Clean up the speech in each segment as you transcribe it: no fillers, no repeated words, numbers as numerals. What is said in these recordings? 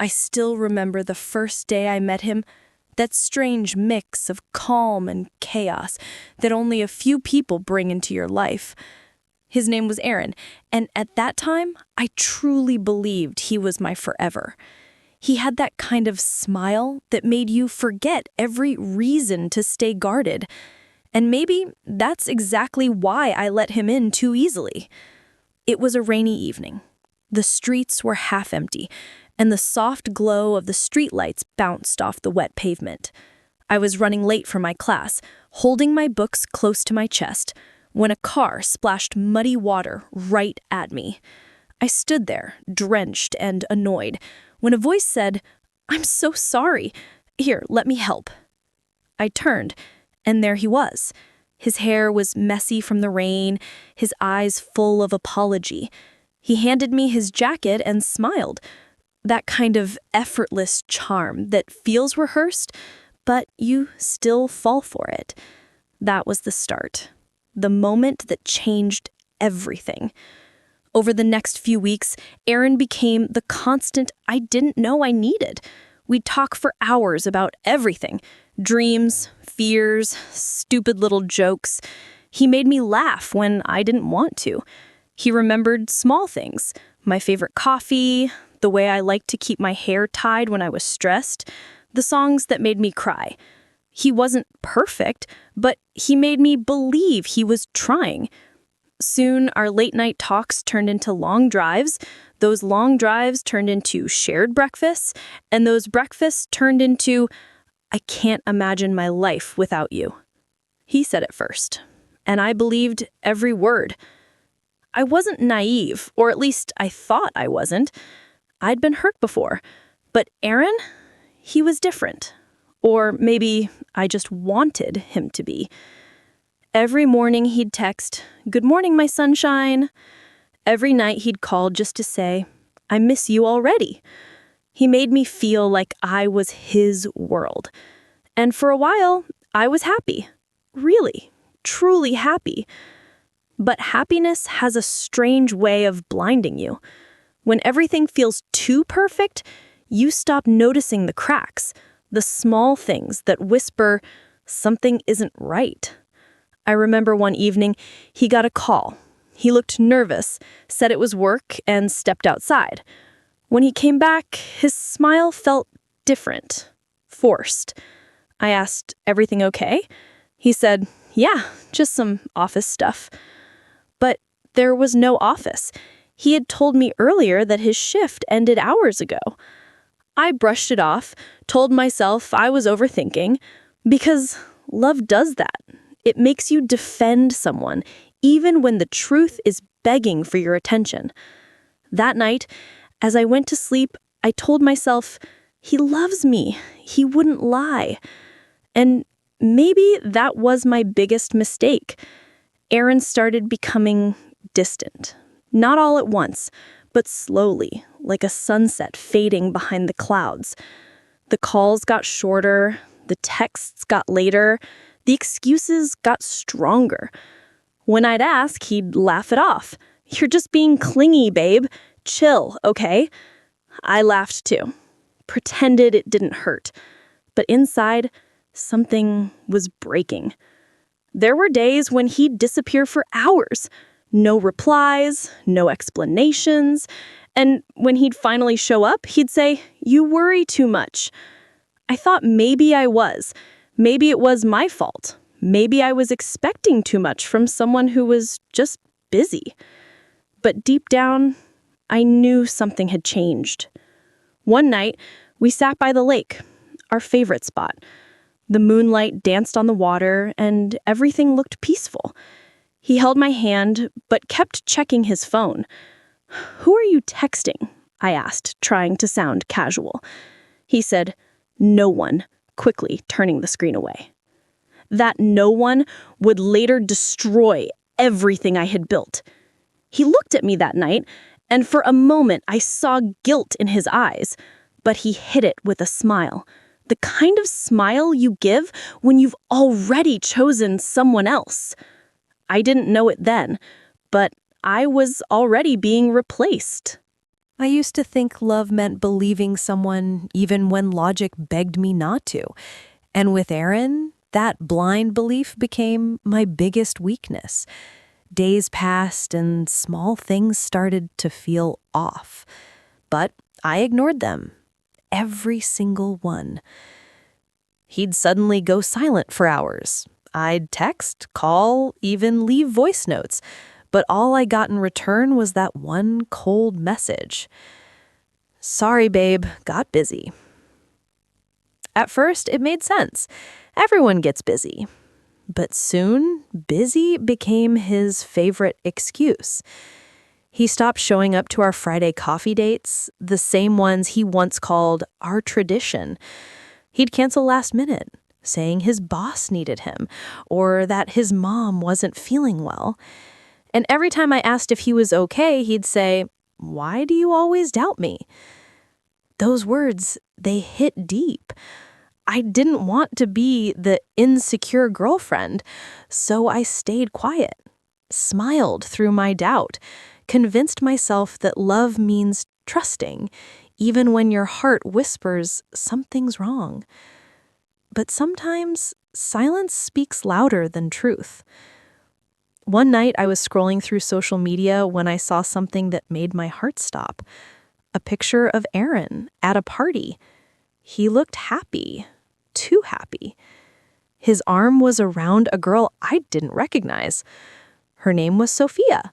I still remember the first day I met him, that strange mix of calm and chaos that only a few people bring into your life. His name was Aaron, and at that time, I truly believed he was my forever. He had that kind of smile that made you forget every reason to stay guarded. And maybe that's exactly why I let him in too easily. It was a rainy evening. The streets were half empty, and the soft glow of the streetlights bounced off the wet pavement. I was running late for my class, holding my books close to my chest, when a car splashed muddy water right at me. I stood there, drenched and annoyed, when a voice said, "I'm so sorry. Here, let me help." I turned, and there he was. His hair was messy from the rain, his eyes full of apology. He handed me his jacket and smiled. That kind of effortless charm that feels rehearsed, but you still fall for it. That was the start. The moment that changed everything. Over the next few weeks, Aaron became the constant I didn't know I needed. We'd talk for hours about everything. Dreams, fears, stupid little jokes. He made me laugh when I didn't want to. He remembered small things, my favorite coffee, the way I liked to keep my hair tied when I was stressed, the songs that made me cry. He wasn't perfect, but he made me believe he was trying. Soon, our late-night talks turned into long drives. Those long drives turned into shared breakfasts, and those breakfasts turned into, "I can't imagine my life without you." He said it first, and I believed every word. I wasn't naive, or at least I thought I wasn't. I'd been hurt before, but Aaron, he was different. Or maybe I just wanted him to be. Every morning he'd text, "Good morning, my sunshine." Every night he'd call just to say, "I miss you already." He made me feel like I was his world. And for a while, I was happy. Really, truly happy. But happiness has a strange way of blinding you. When everything feels too perfect, you stop noticing the cracks, the small things that whisper, something isn't right. I remember one evening, he got a call. He looked nervous, said it was work, and stepped outside. When he came back, his smile felt different, forced. I asked, "Everything okay?" He said, "Yeah, just some office stuff." But there was no office. He had told me earlier that his shift ended hours ago. I brushed it off, told myself I was overthinking, because love does that. It makes you defend someone, even when the truth is begging for your attention. That night, as I went to sleep, I told myself, he loves me. He wouldn't lie. And maybe that was my biggest mistake. Aaron started becoming distant. Not all at once, but slowly, like a sunset fading behind the clouds. The calls got shorter, the texts got later, the excuses got stronger. When I'd ask, he'd laugh it off. "You're just being clingy, babe. Chill, okay?" I laughed too, pretended it didn't hurt. But inside, something was breaking. There were days when he'd disappear for hours. No replies, no explanations. And when he'd finally show up, he'd say, "You worry too much." I thought maybe I was. Maybe it was my fault. Maybe I was expecting too much from someone who was just busy. But deep down, I knew something had changed. One night, we sat by the lake, our favorite spot. The moonlight danced on the water, and everything looked peaceful. He held my hand, but kept checking his phone. "Who are you texting?" I asked, trying to sound casual. He said, "No one," quickly turning the screen away. That no one would later destroy everything I had built. He looked at me that night, and for a moment I saw guilt in his eyes, but he hid it with a smile. The kind of smile you give when you've already chosen someone else. I didn't know it then, but I was already being replaced. I used to think love meant believing someone even when logic begged me not to. And with Aaron, that blind belief became my biggest weakness. Days passed and small things started to feel off. But I ignored them. Every single one. He'd suddenly go silent for hours. I'd text, call, even leave voice notes. But all I got in return was that one cold message. Sorry, babe, got busy. At first, it made sense. Everyone gets busy. But soon, busy became his favorite excuse. He stopped showing up to our Friday coffee dates, the same ones he once called our tradition. He'd cancel last minute, saying his boss needed him, or that his mom wasn't feeling well. And every time I asked if he was okay, he'd say, "Why do you always doubt me?" Those words, they hit deep. I didn't want to be the insecure girlfriend, so I stayed quiet, smiled through my doubt, convinced myself that love means trusting, even when your heart whispers something's wrong. But sometimes silence speaks louder than truth. One night I was scrolling through social media when I saw something that made my heart stop. A picture of Aaron at a party. He looked happy, too happy. His arm was around a girl I didn't recognize. Her name was Sophia.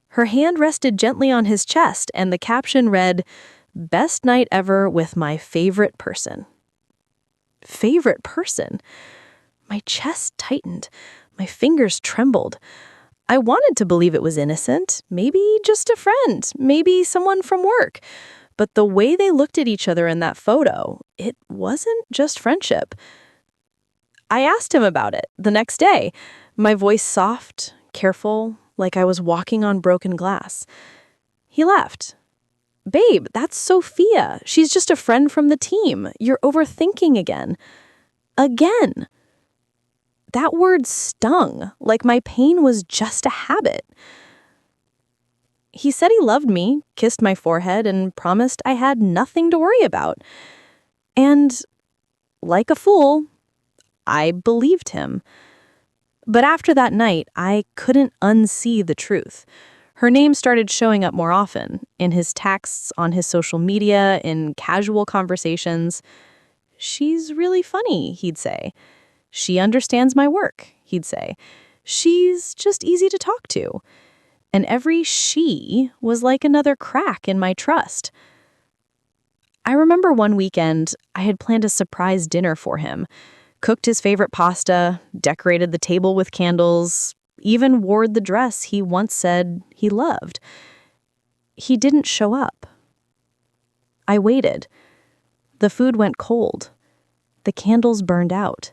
Her hand rested gently on his chest, and the caption read, "Best night ever with my favorite person." Favorite person? My chest tightened. My fingers trembled. I wanted to believe it was innocent, maybe just a friend, maybe someone from work. But the way they looked at each other in that photo, it wasn't just friendship. I asked him about it the next day, my voice soft, careful, like I was walking on broken glass. He laughed. "Babe, that's Sophia. She's just a friend from the team. You're overthinking again." Again. That word stung, like my pain was just a habit. He said he loved me, kissed my forehead, and promised I had nothing to worry about. And, like a fool, I believed him. But after that night, I couldn't unsee the truth. Her name started showing up more often, in his texts, on his social media, in casual conversations. "She's really funny," he'd say. "She understands my work," he'd say. "She's just easy to talk to." And every "she" was like another crack in my trust. I remember one weekend, I had planned a surprise dinner for him, cooked his favorite pasta, decorated the table with candles, even wore the dress he once said he loved. He didn't show up. I waited. The food went cold. The candles burned out.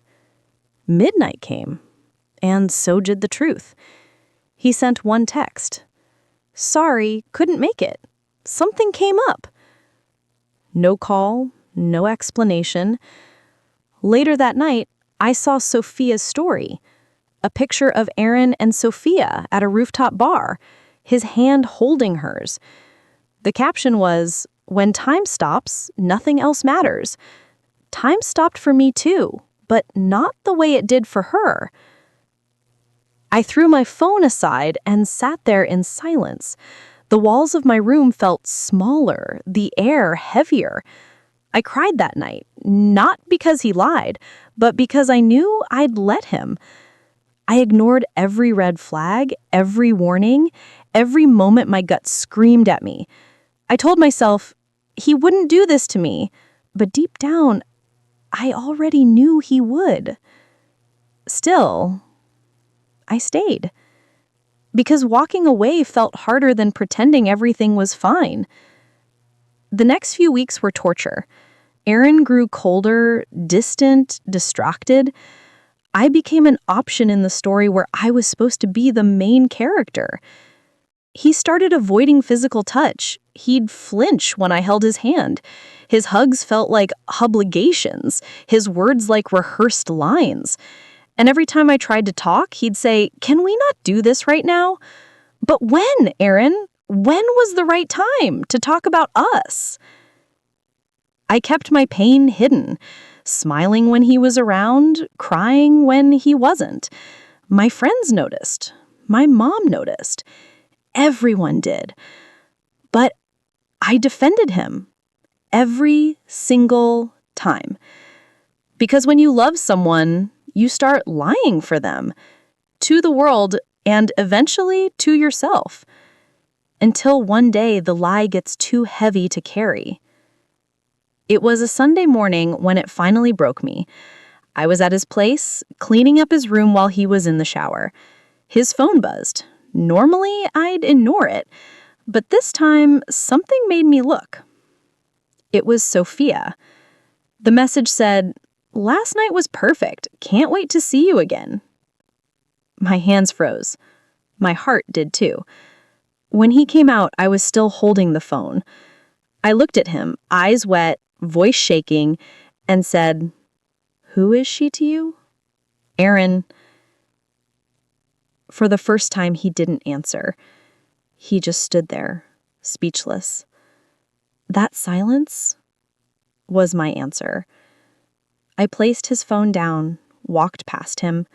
Midnight came, and so did the truth. He sent one text. "Sorry, couldn't make it. Something came up." No call, no explanation. Later that night, I saw Sophia's story. A picture of Aaron and Sophia at a rooftop bar, his hand holding hers. The caption was, "When time stops, nothing else matters." Time stopped for me too, but not the way it did for her. I threw my phone aside and sat there in silence. The walls of my room felt smaller, the air heavier. I cried that night, not because he lied, but because I knew I'd let him. I ignored every red flag, every warning, every moment my gut screamed at me. I told myself, he wouldn't do this to me, but deep down, I already knew he would. Still, I stayed. Because walking away felt harder than pretending everything was fine. The next few weeks were torture. Aaron grew colder, distant, distracted. I became an option in the story where I was supposed to be the main character. He started avoiding physical touch. He'd flinch when I held his hand. His hugs felt like obligations, his words like rehearsed lines. And every time I tried to talk, he'd say, "Can we not do this right now?" "But when, Aaron? When was the right time to talk about us? I kept my pain hidden, smiling when he was around, crying when he wasn't. My friends noticed. My mom noticed. Everyone did. But I defended him every single time. Because when you love someone, you start lying for them, to the world, and eventually to yourself. Until one day the lie gets too heavy to carry. It was a Sunday morning when it finally broke me. I was at his place, cleaning up his room while he was in the shower. His phone buzzed. Normally, I'd ignore it, but this time, something made me look. It was Sophia. The message said, "Last night was perfect. Can't wait to see you again." My hands froze. My heart did too. When he came out, I was still holding the phone. I looked at him, eyes wet, voice shaking, and said, "Who is she to you?" "Aaron." For the first time, he didn't answer. He just stood there, speechless. That silence was my answer. I placed his phone down, walked past him,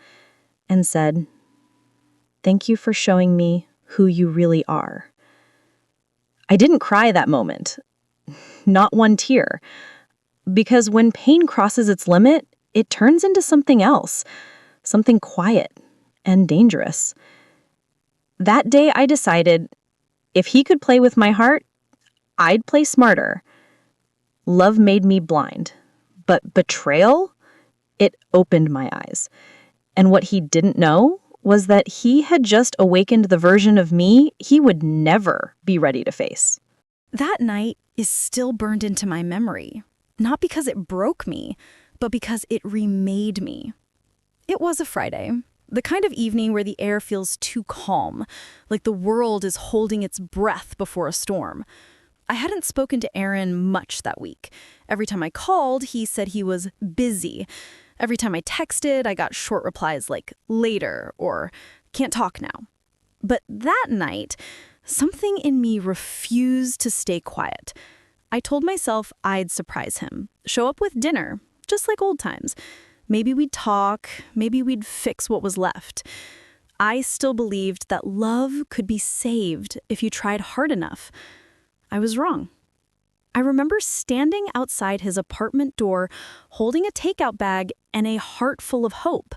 and said, "Thank you for showing me who you really are." I didn't cry that moment, not one tear, because when pain crosses its limit, it turns into something else, something quiet and dangerous. That day I decided, if he could play with my heart, I'd play smarter. Love made me blind, but betrayal, it opened my eyes. And what he didn't know was that he had just awakened the version of me he would never be ready to face. That night is still burned into my memory, not because it broke me, but because it remade me. It was a Friday, the kind of evening where the air feels too calm, like the world is holding its breath before a storm. I hadn't spoken to Aaron much that week. Every time I called, he said he was busy. Every time I texted, I got short replies like later or can't talk now. But that night, something in me refused to stay quiet. I told myself I'd surprise him, show up with dinner, just like old times. Maybe we'd talk, maybe we'd fix what was left. I still believed that love could be saved if you tried hard enough. I was wrong. I remember standing outside his apartment door, holding a takeout bag and a heart full of hope.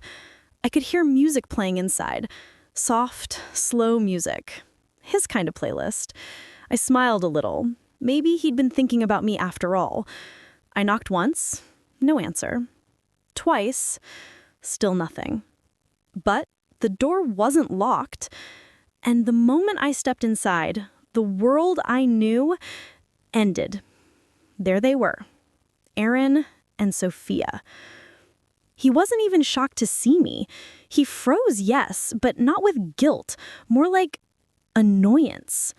I could hear music playing inside. Soft, slow music. His kind of playlist. I smiled a little. Maybe he'd been thinking about me after all. I knocked once, no answer. Twice, still nothing. But the door wasn't locked, and the moment I stepped inside, the world I knew ended. There they were, Aaron and Sophia. He wasn't even shocked to see me. He froze, yes, but not with guilt, more like annoyance.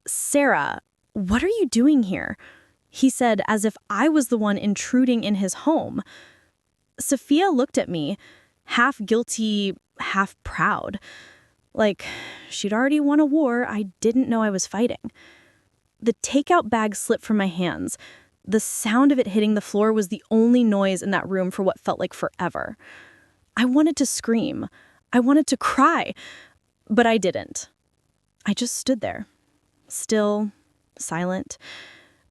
"Sarah, what are you doing here?" he said, as if I was the one intruding in his home. Sophia looked at me, half guilty, half proud. Like she'd already won a war I didn't know I was fighting. The takeout bag slipped from my hands. The sound of it hitting the floor was the only noise in that room for what felt like forever. I wanted to scream. I wanted to cry. But I didn't. I just stood there, still, silent.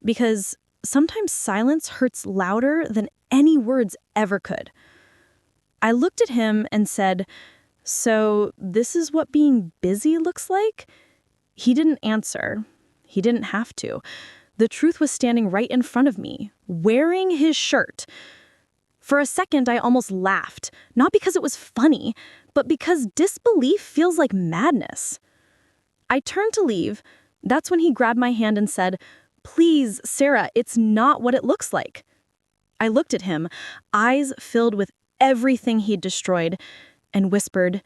Because sometimes silence hurts louder than any words ever could. I looked at him and said, "So this is what being busy looks like?" He didn't answer. He didn't have to. The truth was standing right in front of me, wearing his shirt. For a second, I almost laughed, not because it was funny, but because disbelief feels like madness. I turned to leave. That's when he grabbed my hand and said, "Please, Sarah, it's not what it looks like." I looked at him, eyes filled with everything he'd destroyed, and whispered,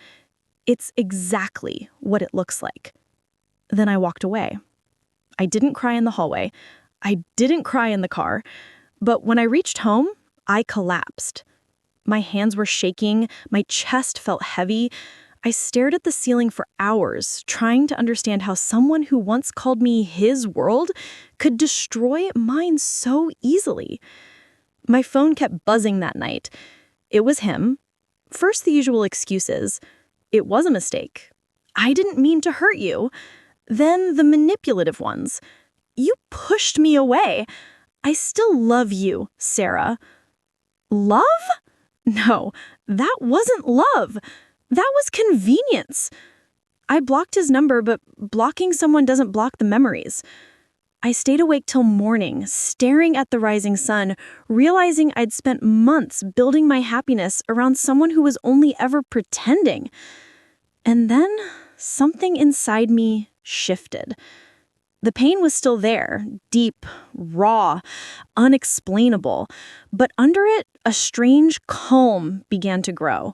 "It's exactly what it looks like." Then I walked away. I didn't cry in the hallway. I didn't cry in the car. But when I reached home, I collapsed. My hands were shaking. My chest felt heavy. I stared at the ceiling for hours, trying to understand how someone who once called me his world could destroy mine so easily. My phone kept buzzing that night. It was him. First, the usual excuses. It was a mistake. I didn't mean to hurt you. Then the manipulative ones. You pushed me away. I still love you, Sarah. Love? No, that wasn't love. That was convenience. I blocked his number, but blocking someone doesn't block the memories. I stayed awake till morning, staring at the rising sun, realizing I'd spent months building my happiness around someone who was only ever pretending. And then something inside me shifted. The pain was still there, deep, raw, unexplainable, but under it, a strange calm began to grow.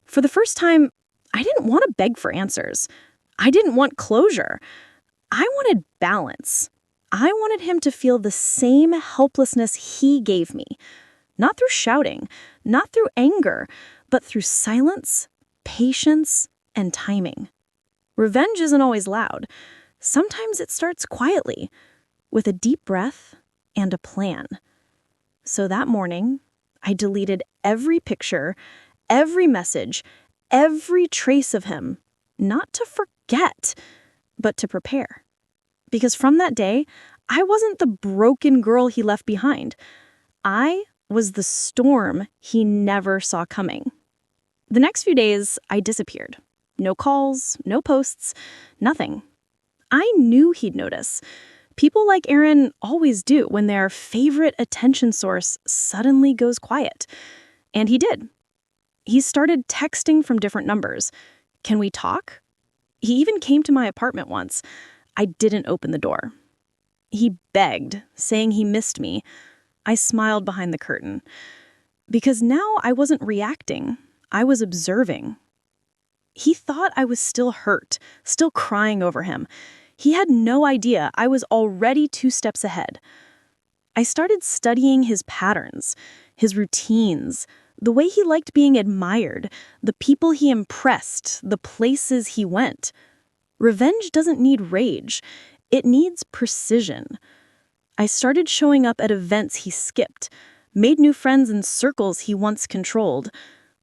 For the first time, I didn't want to beg for answers. I didn't want closure. I wanted balance. I wanted him to feel the same helplessness he gave me. Not through shouting, not through anger, but through silence, patience, and timing. Revenge isn't always loud. Sometimes it starts quietly, with a deep breath and a plan. So that morning, I deleted every picture, every message, every trace of him, not to forget, but to prepare. Because from that day, I wasn't the broken girl he left behind. I was the storm he never saw coming. The next few days, I disappeared. No calls, no posts, nothing. I knew he'd notice. People like Aaron always do when their favorite attention source suddenly goes quiet. And he did. He started texting from different numbers. Can we talk? He even came to my apartment once. I didn't open the door. He begged, saying he missed me. I smiled behind the curtain. Because now I wasn't reacting. I was observing. He thought I was still hurt, still crying over him. He had no idea I was already 2 steps ahead. I started studying his patterns, his routines, the way he liked being admired, the people he impressed, the places he went. Revenge doesn't need rage. It needs precision. I started showing up at events he skipped, made new friends in circles he once controlled.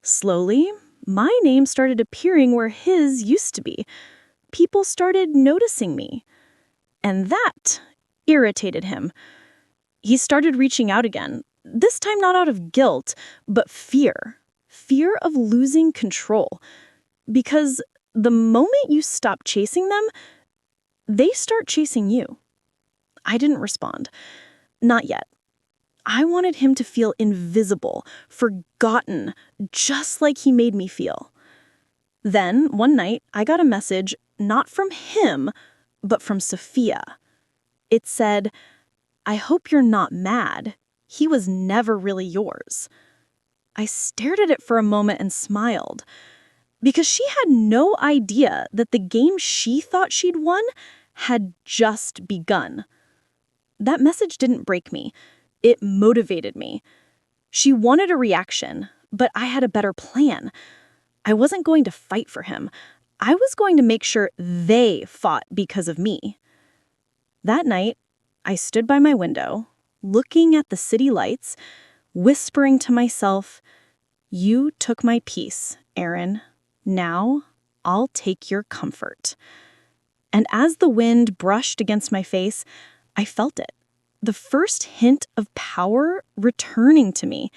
Slowly, my name started appearing where his used to be. People started noticing me. And that irritated him. He started reaching out again, this time not out of guilt, but fear. Fear of losing control. Because the moment you stop chasing them, they start chasing you. I didn't respond. Not yet. I wanted him to feel invisible, forgotten, just like he made me feel. Then, one night, I got a message, not from him, but from Sophia. It said, "I hope you're not mad. He was never really yours." I stared at it for a moment and smiled, because she had no idea that the game she thought she'd won had just begun. That message didn't break me. It motivated me. She wanted a reaction, but I had a better plan. I wasn't going to fight for him. I was going to make sure they fought because of me. That night, I stood by my window, looking at the city lights, whispering to myself, "You took my peace, Aaron. Now I'll take your comfort." And as the wind brushed against my face, I felt it. The first hint of power returning to me.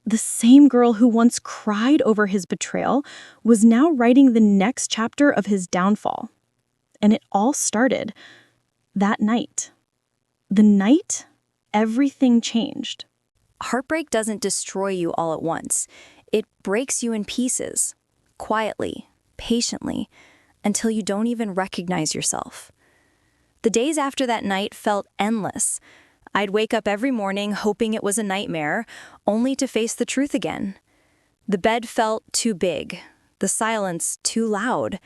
The same girl who once cried over his betrayal was now writing the next chapter of his downfall. And it all started that night. The night everything changed. Heartbreak doesn't destroy you all at once. It breaks you in pieces, quietly, patiently, until you don't even recognize yourself. The days after that night felt endless. I'd wake up every morning hoping it was a nightmare, only to face the truth again. The bed felt too big, the silence too loud.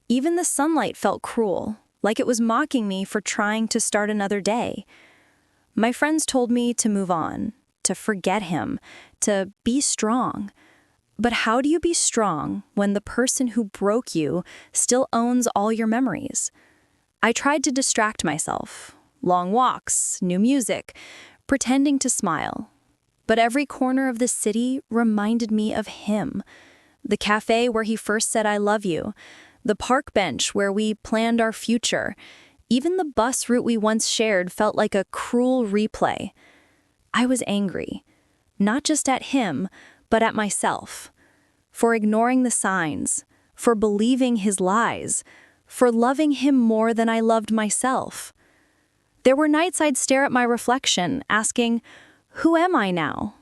Even the sunlight felt cruel, like it was mocking me for trying to start another day. My friends told me to move on, to forget him, to be strong. But how do you be strong when the person who broke you still owns all your memories? I tried to distract myself. Long walks, new music, pretending to smile. But every corner of the city reminded me of him. The cafe where he first said I love you, the park bench where we planned our future, even the bus route we once shared felt like a cruel replay. I was angry, not just at him, but at myself, for ignoring the signs, for believing his lies, for loving him more than I loved myself. There were nights I'd stare at my reflection, asking, who am I now?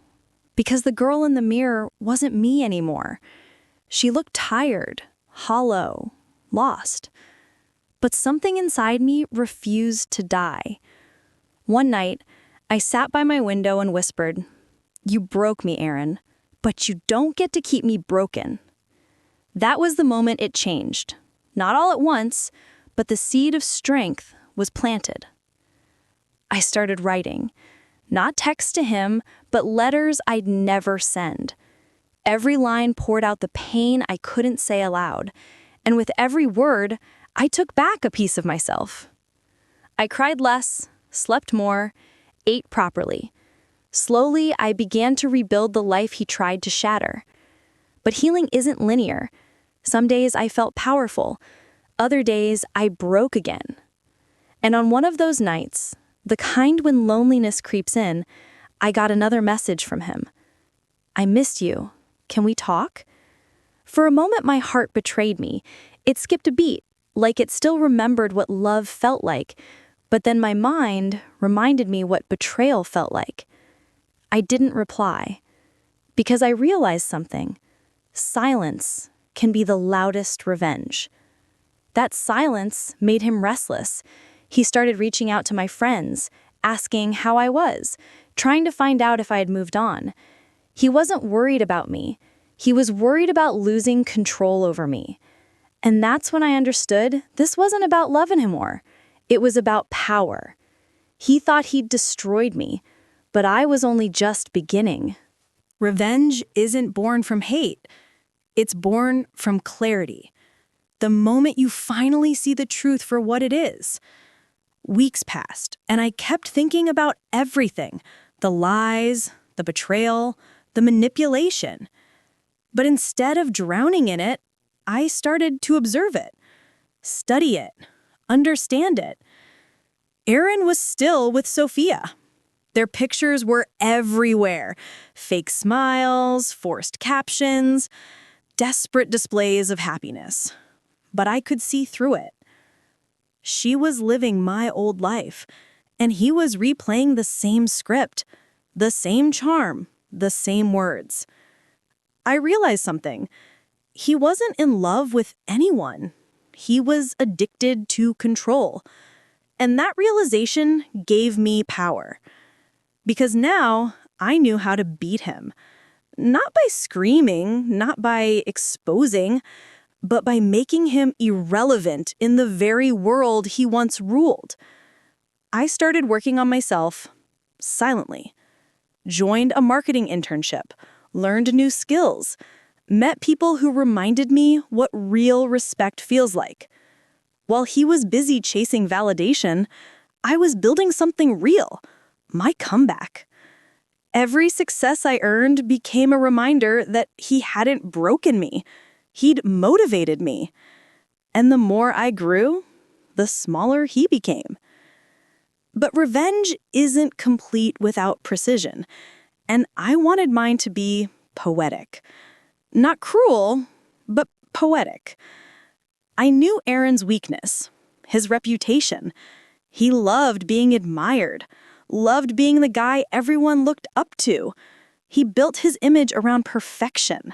Because the girl in the mirror wasn't me anymore. She looked tired, hollow, lost. But something inside me refused to die. One night, I sat by my window and whispered, "You broke me, Aaron, but you don't get to keep me broken." That was the moment it changed. Not all at once, but the seed of strength was planted. I started writing. Not text to him, but letters I'd never send. Every line poured out the pain I couldn't say aloud, and with every word, I took back a piece of myself. I cried less, slept more, ate properly. Slowly, I began to rebuild the life he tried to shatter. But healing isn't linear. Some days I felt powerful. Other days, I broke again. And on one of those nights, the kind when loneliness creeps in, I got another message from him. "I missed you. Can we talk?" For a moment, my heart betrayed me. It skipped a beat, like it still remembered what love felt like, but then my mind reminded me what betrayal felt like. I didn't reply, because I realized something. Silence can be the loudest revenge. That silence made him restless. He started reaching out to my friends, asking how I was, trying to find out if I had moved on. He wasn't worried about me. He was worried about losing control over me. And that's when I understood this wasn't about love anymore. It was about power. He thought he'd destroyed me, but I was only just beginning. Revenge isn't born from hate. It's born from clarity. The moment you finally see the truth for what it is. Weeks passed, and I kept thinking about everything. The lies, the betrayal, the manipulation. But instead of drowning in it, I started to observe it, study it, understand it. Aaron was still with Sophia. Their pictures were everywhere. Fake smiles, forced captions, desperate displays of happiness. But I could see through it. She was living my old life, and he was replaying the same script, the same charm, the same words. I realized something. He wasn't in love with anyone. He was addicted to control. And that realization gave me power. Because now I knew how to beat him. Not by screaming, not by exposing, but by making him irrelevant in the very world he once ruled. I started working on myself silently. Joined a marketing internship, learned new skills, met people who reminded me what real respect feels like. While he was busy chasing validation, I was building something real, my comeback. Every success I earned became a reminder that he hadn't broken me. He'd motivated me. And the more I grew, the smaller he became. But revenge isn't complete without precision, and I wanted mine to be poetic. Not cruel, but poetic. I knew Aaron's weakness, his reputation. He loved being admired, loved being the guy everyone looked up to. He built his image around perfection.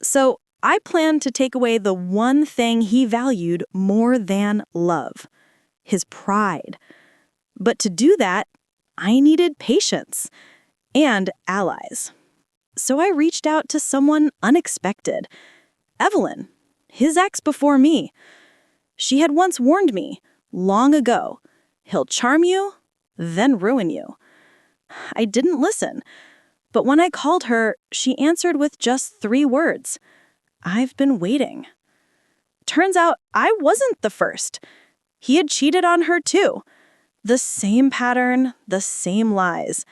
So I planned to take away the one thing he valued more than love, his pride. But to do that, I needed patience and allies. So I reached out to someone unexpected. Evelyn, his ex before me. She had once warned me, long ago, he'll charm you, then ruin you. I didn't listen, But when I called her, she answered with just 3 words. "I've been waiting." Turns out I wasn't the first. He had cheated on her too. The same pattern, the same lies.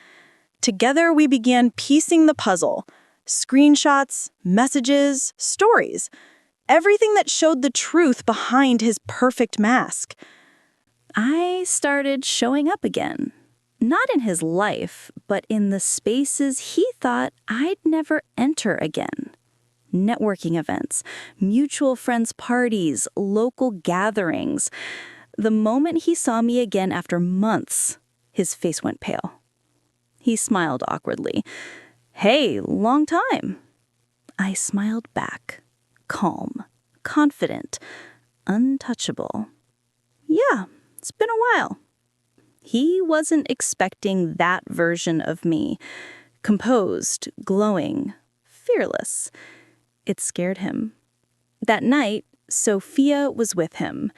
Together we began piecing the puzzle. Screenshots, messages, stories. Everything that showed the truth behind his perfect mask. I started showing up again. Not in his life, but in the spaces he thought I'd never enter again. Networking events, mutual friends' parties, local gatherings. The moment he saw me again after months, his face went pale. He smiled awkwardly. "Hey, long time." I smiled back, calm, confident, untouchable. "Yeah, it's been a while." He wasn't expecting that version of me. Composed, glowing, fearless. It scared him. That night, Sophia was with him.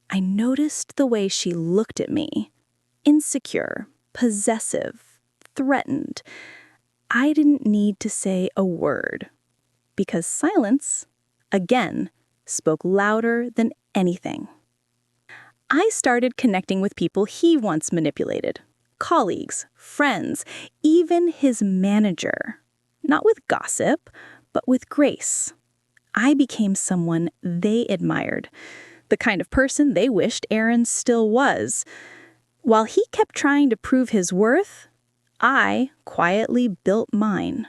I noticed the way she looked at me. Insecure, possessive, threatened. I didn't need to say a word. Because silence, again, spoke louder than anything. I started connecting with people he once manipulated. Colleagues, friends, even his manager. Not with gossip, but with grace. I became someone they admired. The kind of person they wished Aaron still was. While he kept trying to prove his worth, I quietly built mine.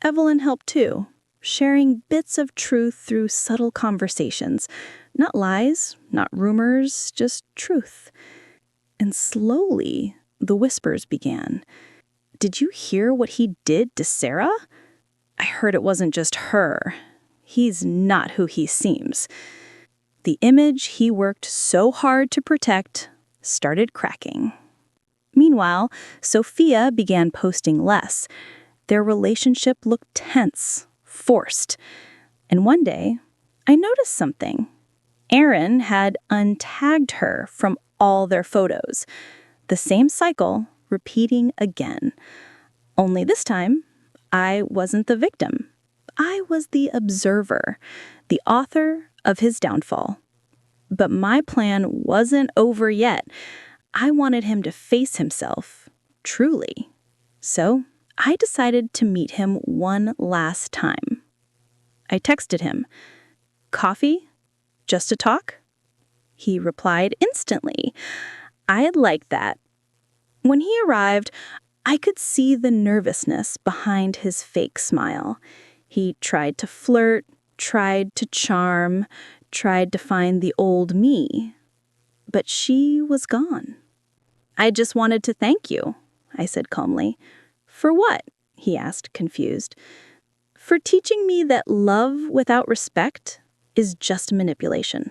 Evelyn helped too, sharing bits of truth through subtle conversations. Not lies, not rumors, just truth. And slowly, the whispers began. "Did you hear what he did to Sarah?" I heard it wasn't just her. He's not who he seems. The image he worked so hard to protect started cracking. Meanwhile, Sophia began posting less. Their relationship looked tense, forced. And one day, I noticed something. Aaron had untagged her from all their photos. The same cycle repeating again. Only this time, I wasn't the victim. I was the observer, the author of his downfall. But my plan wasn't over yet. I wanted him to face himself, truly. So I decided to meet him one last time. I texted him, "Coffee? Just to talk?" He replied instantly. I'd like that. When he arrived, I could see the nervousness behind his fake smile. He tried to flirt, tried to charm, tried to find the old me. But she was gone. "I just wanted to thank you," I said calmly. "For what?" he asked, confused. "For teaching me that love without respect is just manipulation."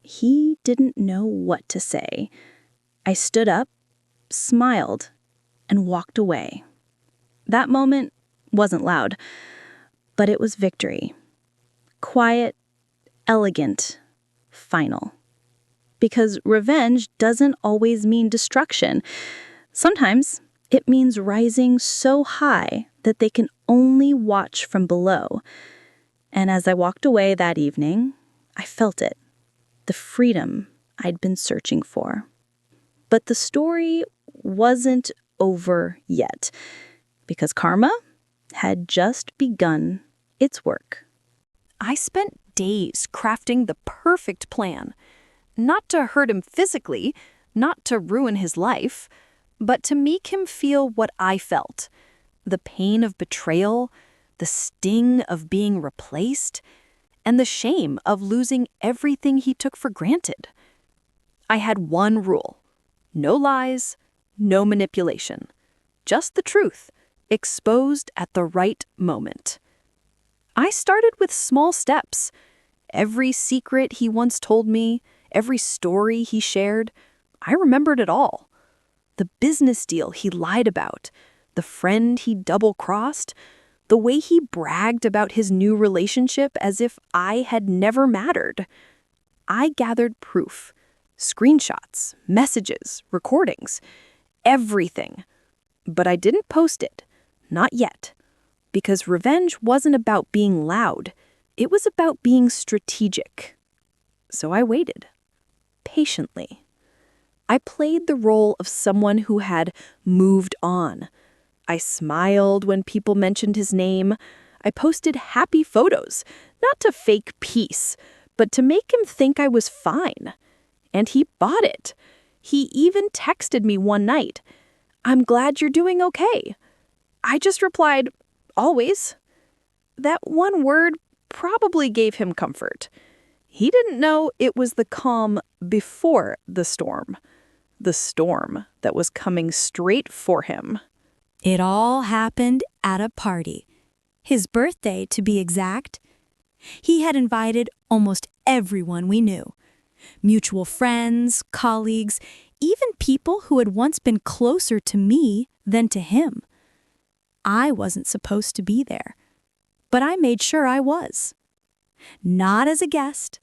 He didn't know what to say. I stood up, smiled, and walked away. That moment wasn't loud, but it was victory. Quiet, elegant, final. Because revenge doesn't always mean destruction. Sometimes it means rising so high that they can only watch from below. And as I walked away that evening, I felt it. The freedom I'd been searching for. But the story wasn't over yet, because karma had just begun its work. I spent days crafting the perfect plan. Not to hurt him physically, not to ruin his life, but to make him feel what I felt. The pain of betrayal, the sting of being replaced, and the shame of losing everything he took for granted. I had one rule: no lies, no manipulation. Just the truth, exposed at the right moment. I started with small steps. Every secret he once told me, every story he shared, I remembered it all. The business deal he lied about, the friend he double-crossed, the way he bragged about his new relationship as if I had never mattered. I gathered proof, screenshots, messages, recordings, everything. But I didn't post it, Not yet. Because revenge wasn't about being loud. It was about being strategic. So I waited. Patiently. I played the role of someone who had moved on. I smiled when people mentioned his name. I posted happy photos, not to fake peace, but to make him think I was fine. And he bought it. He even texted me one night, "I'm glad you're doing okay." I just replied, "Always." That one word probably gave him comfort. He didn't know it was the calm before the storm that was coming straight for him. It all happened at a party. His birthday, to be exact. He had invited almost everyone we knew. Mutual friends, colleagues, even people who had once been closer to me than to him. I wasn't supposed to be there, but I made sure I was. Not as a guest,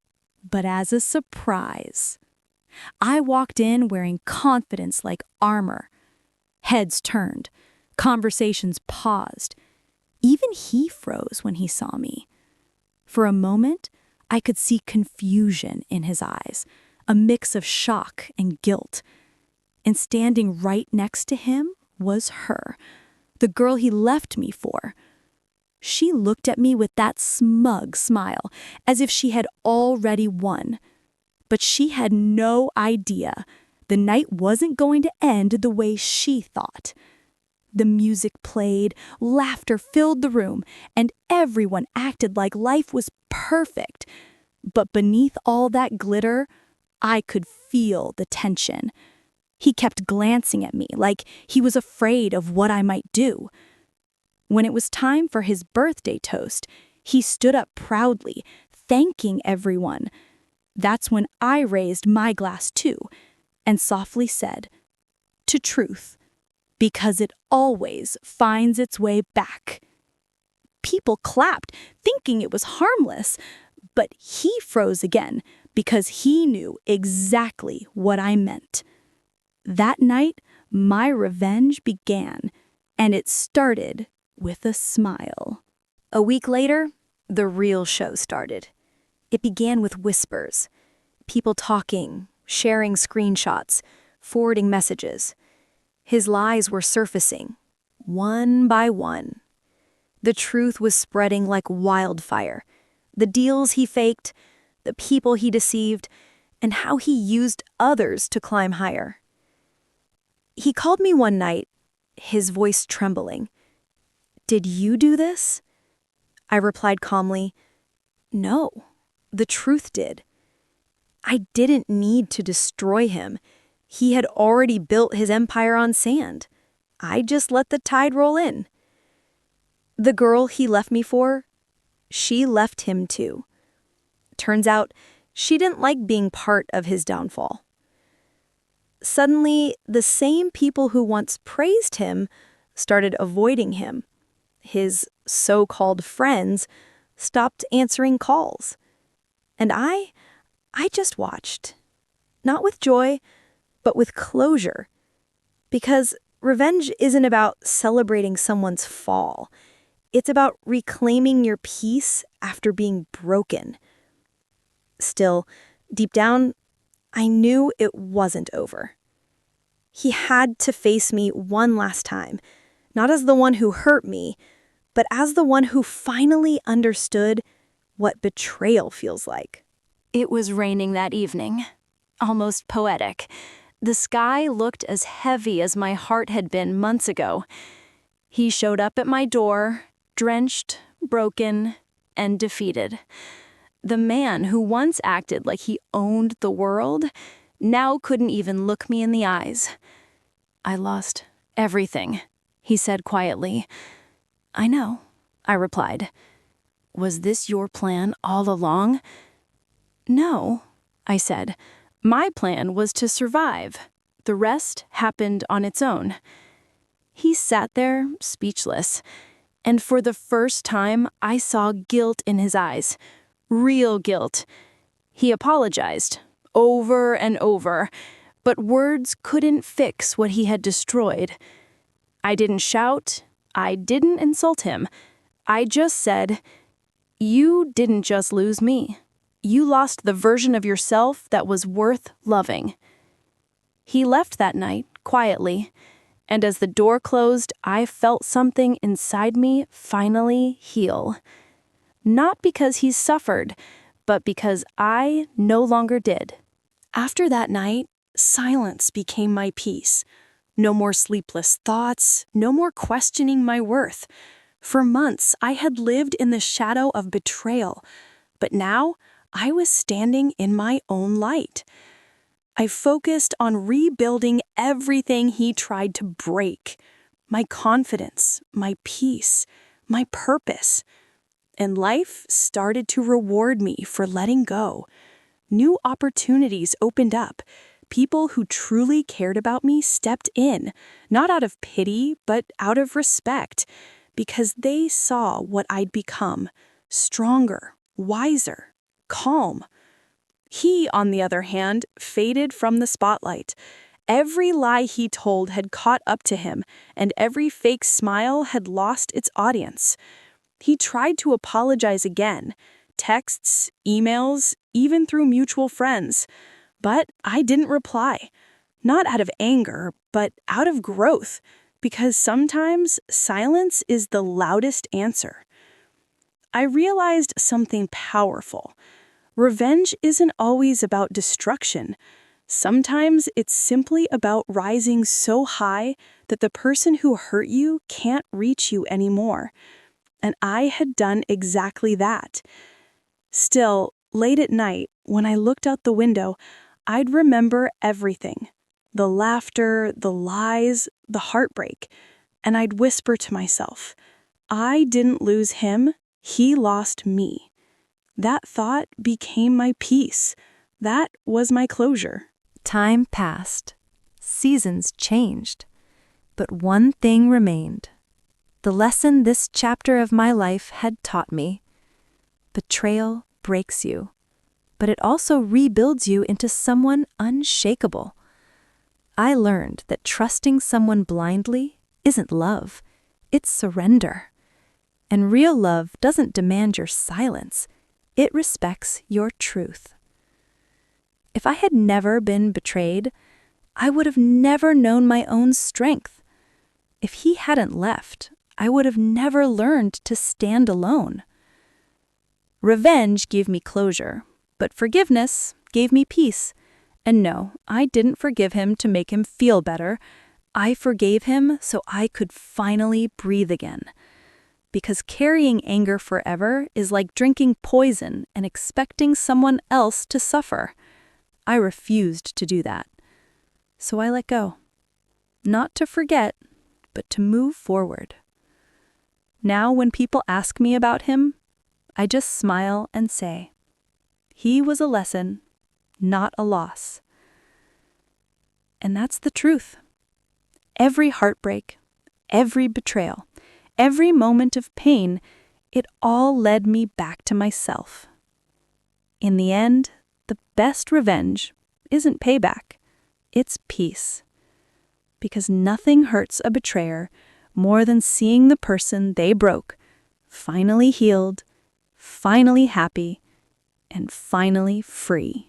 but as a surprise. I walked in wearing confidence like armor. Heads turned, conversations paused. Even he froze when he saw me. For a moment, I could see confusion in his eyes, a mix of shock and guilt. And standing right next to him was her, the girl he left me for. She looked at me with that smug smile, as if she had already won. But she had no idea the night wasn't going to end the way she thought. The music played, laughter filled the room, and everyone acted like life was perfect. But beneath all that glitter, I could feel the tension. He kept glancing at me like he was afraid of what I might do. When it was time for his birthday toast, he stood up proudly, thanking everyone. That's when I raised my glass too, and softly said, "To truth, because it always finds its way back." People clapped, thinking it was harmless, but he froze again because he knew exactly what I meant. That night, my revenge began, and it started with a smile. A week later, the real show started. It began with whispers, people talking, sharing screenshots, forwarding messages. His lies were surfacing, one by one. The truth was spreading like wildfire. The deals he faked, the people he deceived, and how he used others to climb higher. He called me one night, his voice trembling. "Did you do this?" I replied calmly, "No, the truth did." I didn't need to destroy him. He had already built his empire on sand. I just let the tide roll in. The girl he left me for, she left him too. Turns out, she didn't like being part of his downfall. Suddenly, the same people who once praised him started avoiding him. His so-called friends stopped answering calls. And I just watched. Not with joy, but with closure. Because revenge isn't about celebrating someone's fall. It's about reclaiming your peace after being broken. Still, deep down, I knew it wasn't over. He had to face me one last time, not as the one who hurt me, but as the one who finally understood what betrayal feels like. It was raining that evening, almost poetic. The sky looked as heavy as my heart had been months ago. He showed up at my door, drenched, broken, and defeated. The man who once acted like he owned the world now couldn't even look me in the eyes. "I lost everything," he said quietly. "I know," I replied. "Was this your plan all along?" "No," I said. "My plan was to survive. The rest happened on its own." He sat there, speechless, and for the first time I saw guilt in his eyes. Real guilt. He apologized, over and over, but words couldn't fix what he had destroyed. I didn't shout, I didn't insult him. I just said, "You didn't just lose me. You lost the version of yourself that was worth loving." He left that night, quietly, and as the door closed, I felt something inside me finally heal. Not because he suffered, but because I no longer did. After that night, silence became my peace. No more sleepless thoughts, no more questioning my worth. For months, I had lived in the shadow of betrayal, but now I was standing in my own light. I focused on rebuilding everything he tried to break: my confidence, my peace, my purpose. And life started to reward me for letting go. New opportunities opened up. People who truly cared about me stepped in, not out of pity, but out of respect, because they saw what I'd become: stronger, wiser, calm. He, on the other hand, faded from the spotlight. Every lie he told had caught up to him, and every fake smile had lost its audience. He tried to apologize again, texts, emails, even through mutual friends. But I didn't reply. Not out of anger, but out of growth, because sometimes silence is the loudest answer. I realized something powerful. Revenge isn't always about destruction. Sometimes it's simply about rising so high that the person who hurt you can't reach you anymore. And I had done exactly that. Still, late at night, when I looked out the window, I'd remember everything: the laughter, the lies, the heartbreak. And I'd whisper to myself, I didn't lose him, he lost me. That thought became my peace. That was my closure. Time passed. Seasons changed. But one thing remained. The lesson this chapter of my life had taught me. Betrayal breaks you, but it also rebuilds you into someone unshakable. I learned that trusting someone blindly isn't love, it's surrender. And real love doesn't demand your silence, it respects your truth. If I had never been betrayed, I would have never known my own strength. If he hadn't left, I would have never learned to stand alone. Revenge gave me closure, but forgiveness gave me peace. And no, I didn't forgive him to make him feel better. I forgave him so I could finally breathe again. Because carrying anger forever is like drinking poison and expecting someone else to suffer. I refused to do that. So I let go. Not to forget, but to move forward. Now when people ask me about him, I just smile and say, he was a lesson, not a loss. And that's the truth. Every heartbreak, every betrayal, every moment of pain, it all led me back to myself. In the end, the best revenge isn't payback, it's peace. Because nothing hurts a betrayer more than seeing the person they broke finally healed, finally happy, and finally free.